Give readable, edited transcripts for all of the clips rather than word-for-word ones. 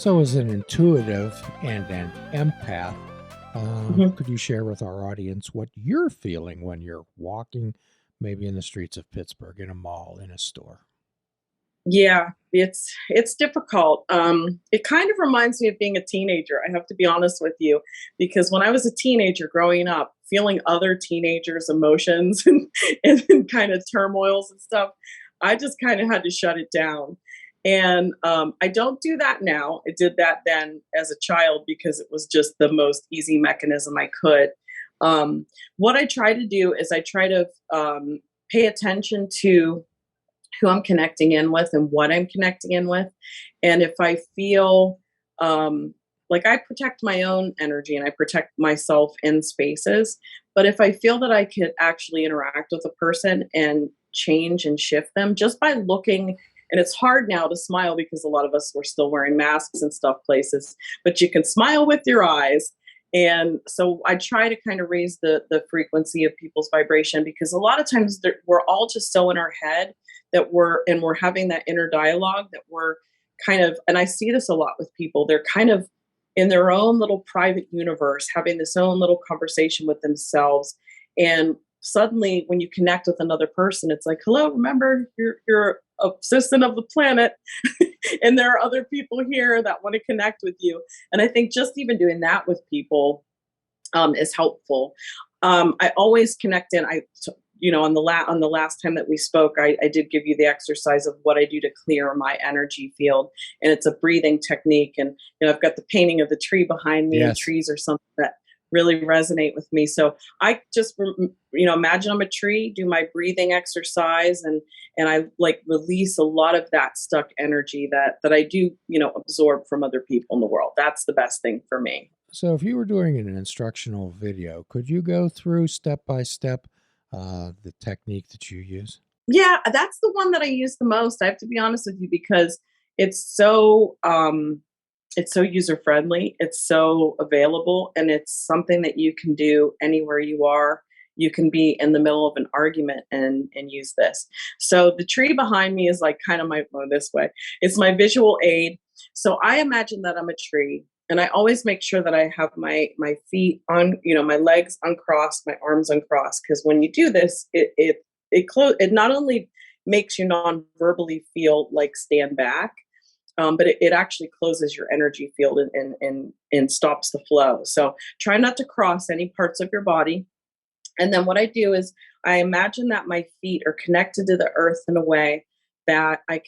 So, as an intuitive and an empath, Mhm. could you share with our audience what you're feeling when you're walking, maybe in the streets of Pittsburgh, in a mall, in a store? Yeah, it's difficult. It kind of reminds me of being a teenager. I have to be honest with you, because when I was a teenager growing up, feeling other teenagers' emotions and kind of turmoils and stuff, I just kind of had to shut it down. And I don't do that now. I did that then as a child because it was just the most easy mechanism I could. Um, what I try to do is I try to pay attention to who I'm connecting in with and what I'm connecting in with. And if I feel like I protect my own energy and I protect myself in spaces, but if I feel that I could actually interact with a person and change and shift them just by looking, and it's hard now to smile because a lot of us were still wearing masks and stuff places, but you can smile with your eyes. And so I try to kind of raise the frequency of people's vibration because a lot of times we're all just so in our head that we're having that inner dialogue that we're kind of, and I see this a lot with people, they're kind of in their own little private universe having this own little conversation with themselves. And suddenly when you connect with another person, it's like, hello, remember you're a citizen of the planet and there are other people here that want to connect with you. And I think just even doing that with people is helpful. I always connect in. On the last time that we spoke, I did give you the exercise of what I do to clear my energy field, and it's a breathing technique. And I've got the painting of the tree behind me, and Yes. trees are something that really resonate with me. So I just imagine I'm a tree, do my breathing exercise, and I like release a lot of that stuck energy that I do absorb from other people in the world. That's the best thing for me. So, if you were doing an instructional video, could you go through step by step the technique that you use? Yeah, that's the one that I use the most. I have to be honest with you because it's so it's so user friendly, it's so available, and it's something that you can do anywhere you are. You can be in the middle of an argument and use this. So the tree behind me is like kind of my, oh, this way. It's my visual aid. So I imagine that I'm a tree, and I always make sure that I have my feet on, my legs uncrossed, my arms uncrossed, because when you do this, it not only makes you non-verbally feel like stand back, but it actually closes your energy field and stops the flow. So try not to cross any parts of your body. And then what I do is I imagine that my feet are connected to the earth in a way that I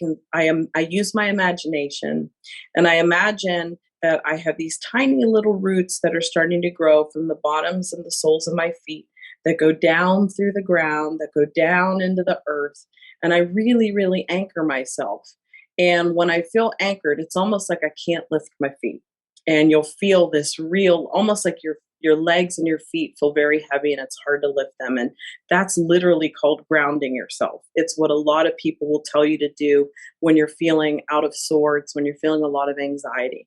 use my imagination, and I imagine that I have these tiny little roots that are starting to grow from the bottoms and the soles of my feet that go down through the ground, that go down into the earth. And I really, really anchor myself. And when I feel anchored, it's almost like I can't lift my feet. And you'll feel this real, almost like your legs and your feet feel very heavy and it's hard to lift them. And that's literally called grounding yourself. It's what a lot of people will tell you to do when you're feeling out of sorts, when you're feeling a lot of anxiety.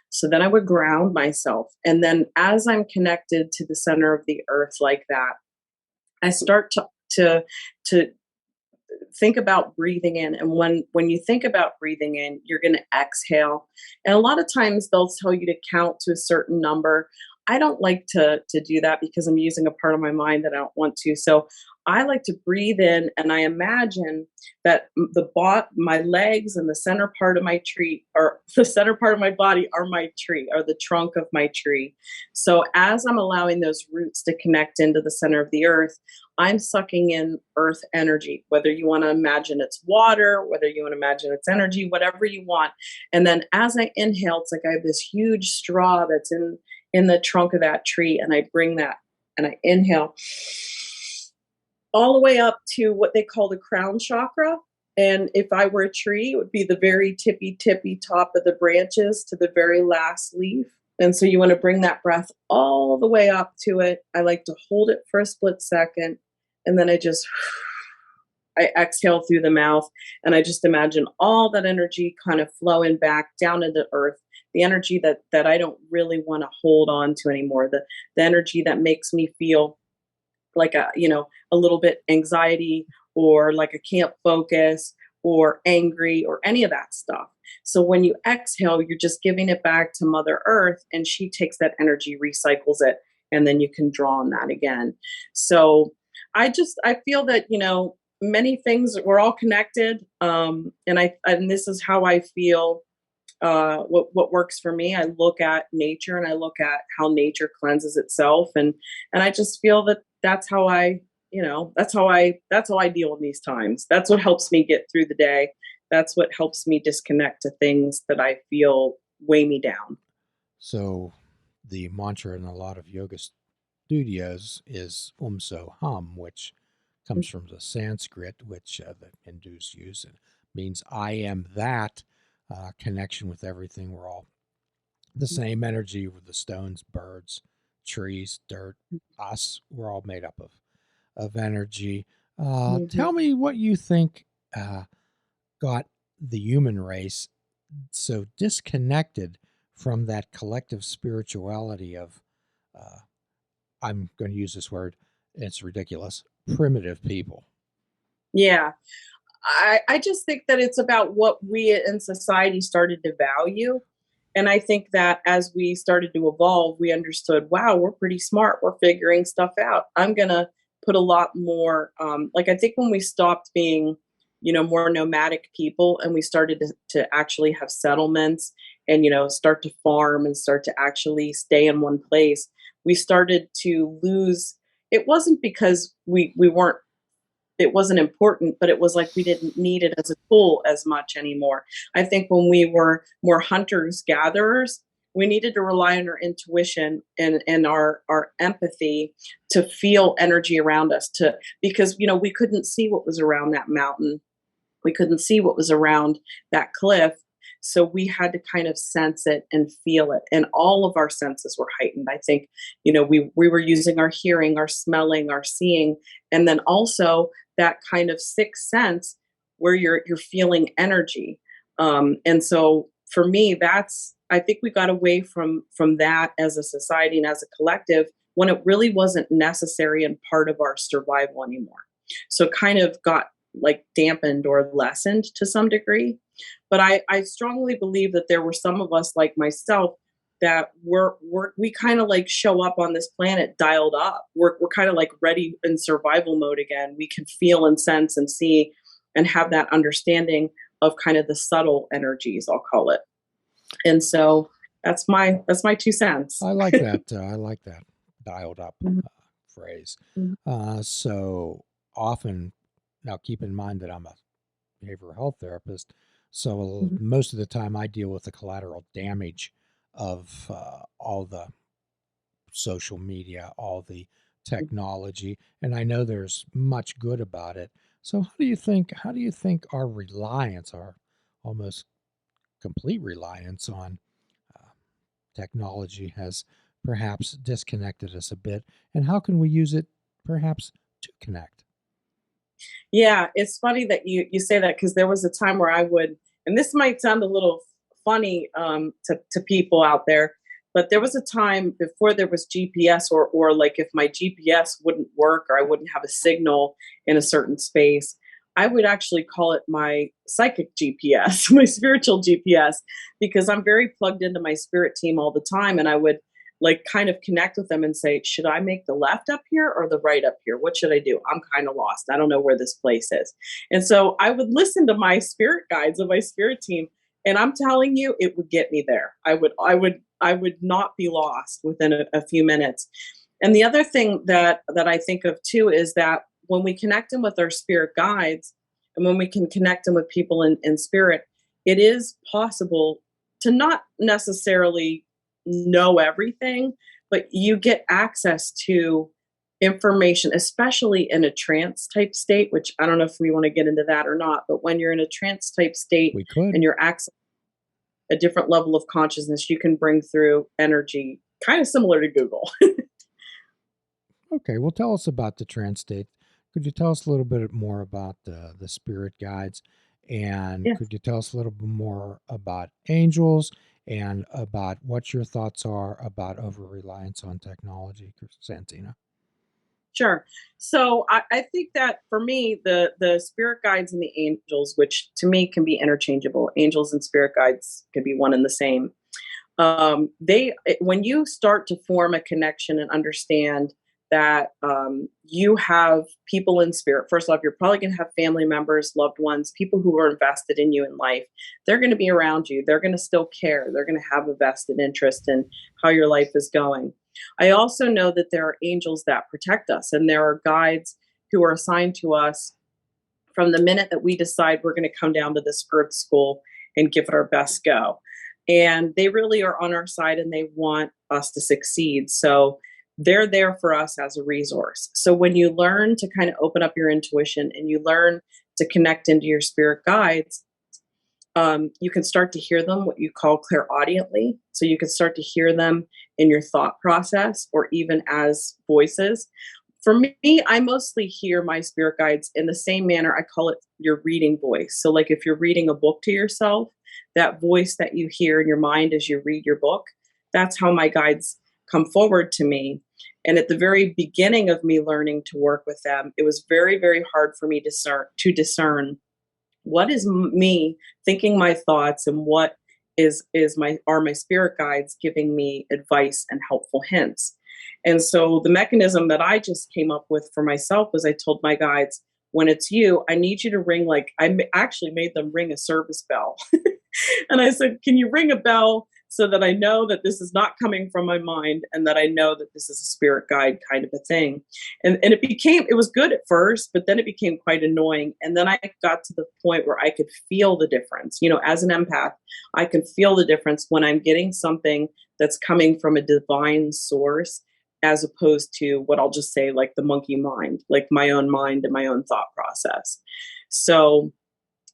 So then I would ground myself. And then as I'm connected to the center of the earth like that, I start to think about breathing in. And when you think about breathing in, you're going to exhale. And a lot of times they'll tell you to count to a certain number. I don't like to do that because I'm using a part of my mind that I don't want to. So I like to breathe in, and I imagine that my legs and the center part of my tree, or the center part of my body, are my tree, are the trunk of my tree. So as I'm allowing those roots to connect into the center of the earth, I'm sucking in earth energy, whether you want to imagine it's water, whether you want to imagine it's energy, whatever you want. And then as I inhale, it's like I have this huge straw that's in the trunk of that tree, and I bring that and I inhale all the way up to what they call the crown chakra. And if I were a tree, it would be the very tippy top of the branches to the very last leaf. And so you want to bring that breath all the way up to it. I like to hold it for a split second, and then I exhale through the mouth, and I just imagine all that energy kind of flowing back down into earth. The energy that I don't really want to hold on to anymore. The energy that makes me feel like a little bit anxiety, or like I can't focus, or angry, or any of that stuff. So when you exhale, you're just giving it back to Mother Earth, and she takes that energy, recycles it, and then you can draw on that again. So I feel that, many things, we're all connected. And this is how I feel. What works for me, I look at nature and I look at how nature cleanses itself, and I just feel that that's how I deal in these times. That's what helps me get through the day. That's what helps me disconnect to things that I feel weigh me down. So the mantra in a lot of yoga studios is So Hum, which comes from the Sanskrit, which the Hindus use. It means I am that, connection with everything. We're all the same energy with the stones, birds, trees, dirt, us. We're all made up of energy. Mhm. Tell me what you think uh, got the human race so disconnected from that collective spirituality of, uh, I'm going to use this word, it's ridiculous, primitive people. Yeah. I just think that it's about what we in society started to value. And I think that as we started to evolve, we understood, wow, we're pretty smart. We're figuring stuff out. I'm going to put a lot more, like, I think when we stopped being, more nomadic people and we started to actually have settlements and, start to farm and start to actually stay in one place, we started to lose. It wasn't because we weren't it wasn't important, but it was like we didn't need it as a tool as much anymore. I think when we were more hunters gatherers, we needed to rely on our intuition and our empathy to feel energy around us, to because we couldn't see what was around that mountain, we couldn't see what was around that cliff. So we had to kind of sense it and feel it. And all of our senses were heightened. I think, we were using our hearing, our smelling, our seeing, and then also that kind of sixth sense where you're feeling energy. And so for me, that's I think we got away from that as a society and as a collective when it really wasn't necessary and part of our survival anymore. So it kind of got like dampened or lessened to some degree. But I strongly believe that there were some of us like myself that we kind of like show up on this planet dialed up. We're kind of like ready in survival mode again. We can feel and sense and see and have that understanding of kind of the subtle energies, I'll call it. And so that's my 2 cents. I like that. I like that dialed up Mhm, phrase. mhm, So often, now keep in mind that I'm a behavioral health therapist. So mhm, most of the time, I deal with the collateral damage of all the social media, all the mhm. technology, and I know there's much good about it. So how do you think our reliance, our almost complete reliance on uh, technology has perhaps disconnected us a bit, and how can we use it perhaps to connect? Yeah, it's funny that you say that because there was a time where I would, and this might sound a little funny to people out there, but there was a time before there was GPS, or like if my GPS wouldn't work or I wouldn't have a signal in a certain space, I would actually call it my psychic GPS, my spiritual GPS, because I'm very plugged into my spirit team all the time, and I would like kind of connect with them and say, should I make the left up here or the right up here? What should I do? I'm kind of lost. I don't know where this place is. And so I would listen to my spirit guides of my spirit team. And I'm telling you, it would get me there. I would not be lost within a few minutes. And the other thing that I think of too is that when we connect them with our spirit guides and when we can connect them with people in spirit, it is possible to not necessarily know everything, but you get access to information, especially in a trance type state, which I don't know if we want to get into that or not, but when you're in a trance type state We could. and you're accessing a different level of consciousness, you can bring through energy, kind of similar to Google. Okay, well, tell us about the trance state. Could you tell us a little bit more about the spirit guides? And Yes. could you tell us a little bit more about angels and about what your thoughts are about over reliance on technology, Santina? Sure. So I think that for me, the spirit guides and the angels, which to me can be interchangeable, angels and spirit guides can be one and the same. When you start to form a connection and understand that you have people in spirit. First off, you're probably going to have family members, loved ones, people who are invested in you in life. They're going to be around you. They're going to still care. They're going to have a vested interest in how your life is going. I also know that there are angels that protect us, and there are guides who are assigned to us from the minute that we decide we're going to come down to this earth school and give it our best go. And they really are on our side and they want us to succeed. So they're there for us as a resource. So when you learn to kind of open up your intuition and you learn to connect into your spirit guides, you can start to hear them, what you call clairaudiently. So you can start to hear them in your thought process or even as voices. For me, I mostly hear my spirit guides in the same manner. I call it your reading voice. So, like if you're reading a book to yourself, that voice that you hear in your mind as you read your book, that's how my guides come forward to me. And at the very beginning of me learning to work with them, it was very, very hard for me to discern what is me thinking my thoughts and what is my are my spirit guides giving me advice and helpful hints. And so the mechanism that I just came up with for myself was I told my guides, when it's you, I need you to ring, like actually made them ring a service bell. And I said, can you ring a bell so that I know that this is not coming from my mind and that I know that this is a spirit guide kind of a thing. And it was good at first, but then it became quite annoying. And then I got to the point where I could feel the difference. You know, as an empath, I can feel the difference when I'm getting something that's coming from a divine source as opposed to what I'll just say, like the monkey mind, like my own mind and my own thought process. So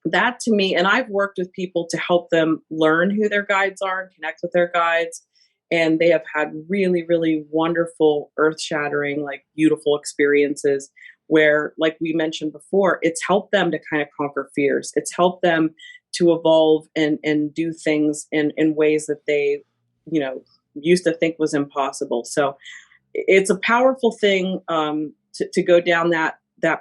that to me, and I've worked with people to help them learn who their guides are and connect with their guides. And they have had really, really wonderful, earth shattering, like beautiful experiences where, like we mentioned before, it's helped them to kind of conquer fears. It's helped them to evolve and do things in ways that they, you know, used to think was impossible. So it's a powerful thing to go down that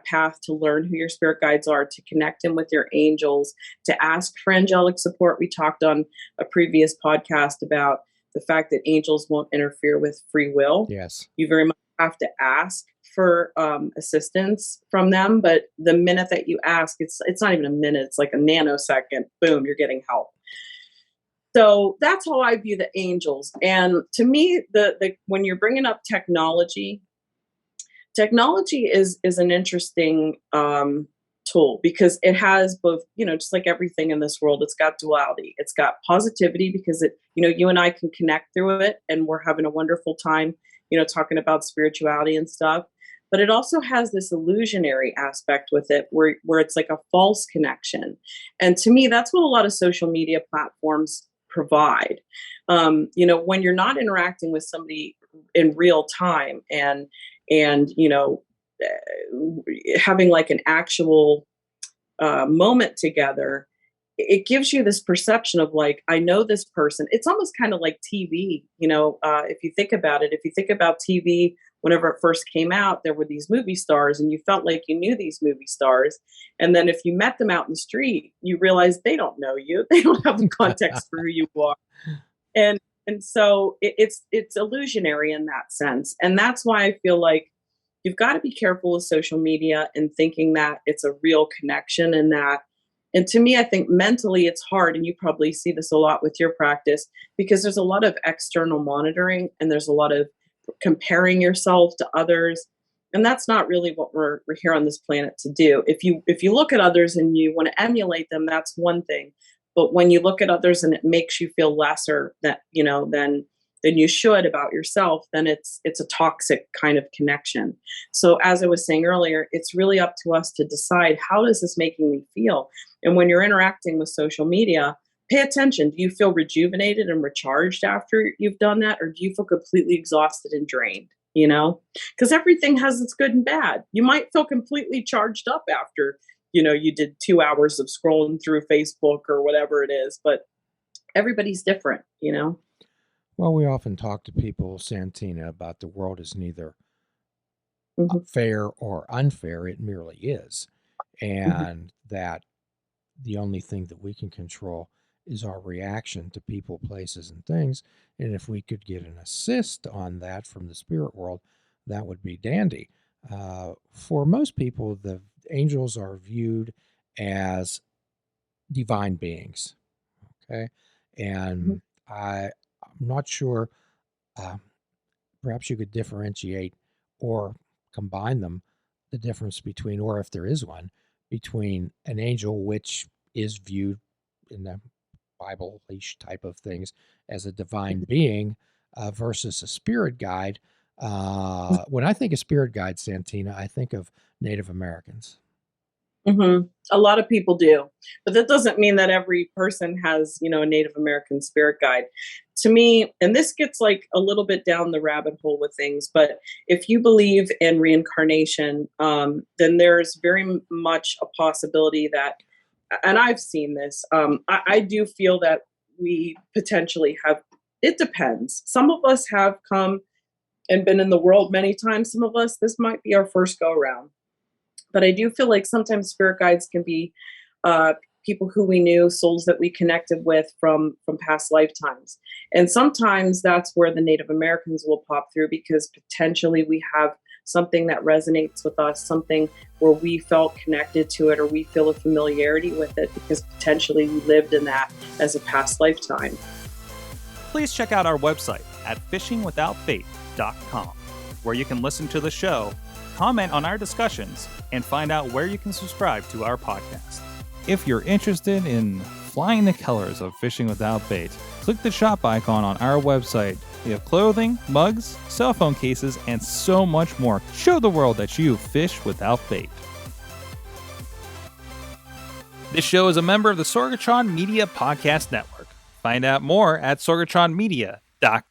path, to learn who your spirit guides are, to connect in with your angels, to ask for angelic support. We talked on a previous podcast about the fact that angels won't interfere with free will. Yes. You very much have to ask for assistance from them, but the minute that you ask, it's not even a minute, it's like a nanosecond, boom, you're getting help. So that's how I view the angels. And to me, the when you're bringing up technology, technology is an interesting tool because it has both, you know, just like everything in this world, it's got duality. It's got positivity because it, you know, you and I can connect through it and we're having a wonderful time, you know, talking about spirituality and stuff. But it also has this illusionary aspect with it where it's like a false connection. And to me, that's what a lot of social media platforms provide. You know, when you're not interacting with somebody in real time and you know, having like an actual moment together, it gives you this perception of like, I know this person. It's almost kind of like TV, you know, if you think about it. If you think about TV, whenever it first came out, there were these movie stars and you felt like you knew these movie stars. And then if you met them out in the street, you realize they don't know you. They don't have the context for who you are. And so it's illusionary in that sense. And that's why I feel like you've got to be careful with social media and thinking that it's a real connection and that. And to me, I think mentally it's hard, and you probably see this a lot with your practice because there's a lot of external monitoring and there's a lot of comparing yourself to others. And that's not really what we're here on this planet to do. If you look at others and you want to emulate them, that's one thing. But when you look at others and it makes you feel lesser that, you know, than you should about yourself, then it's a toxic kind of connection. So as I was saying earlier, it's really up to us to decide, how does this making me feel? And when you're interacting with social media, pay attention. Do you feel rejuvenated and recharged after you've done that? Or do you feel completely exhausted and drained? You know, because everything has its good and bad. You might feel completely charged up after, you know, you did 2 hours of scrolling through Facebook or whatever it is, but everybody's different, you know? Well, we often talk to people, Santina, about the world is neither Mhm. fair or unfair. It merely is. Mhm. And that the only thing that we can control is our reaction to people, places, and things. And if we could get an assist on that from the spirit world, that would be dandy. For most people, the angels are viewed as divine beings. Okay. Mhm. And I'm not sure, uh, perhaps you could differentiate or combine them, the difference between, or if there is one, between an angel, which is viewed in the Bible-ish type of things as a divine Mhm. being, versus a spirit guide. When I think of spirit guide, Santina, I think of Native Americans. Mhm. A lot of people do, but that doesn't mean that every person has, a Native American spirit guide. To me, and this gets like a little bit down the rabbit hole with things, but if you believe in reincarnation, then there's very much a possibility that, and I've seen this. I do feel that we potentially have. It depends. Some of us have come and been in the world many times. Some of us, this might be our first go around, but I do feel like sometimes spirit guides can be uh, people who we knew, souls that we connected with from past lifetimes, and sometimes that's where the Native Americans will pop through because potentially we have something that resonates with us, something where we felt connected to it or we feel a familiarity with it because potentially we lived in that as a past lifetime. Please check out our website at fishingwithoutbait.com, where you can listen to the show, comment on our discussions, and find out where you can subscribe to our podcast. If you're interested in flying the colors of Fishing Without Bait, click the shop icon on our website. We have clothing, mugs, cell phone cases, and so much more. Show the world that you fish without bait. This show is a member of the Sorgatron Media Podcast Network. Find out more at sorgatronmedia.com.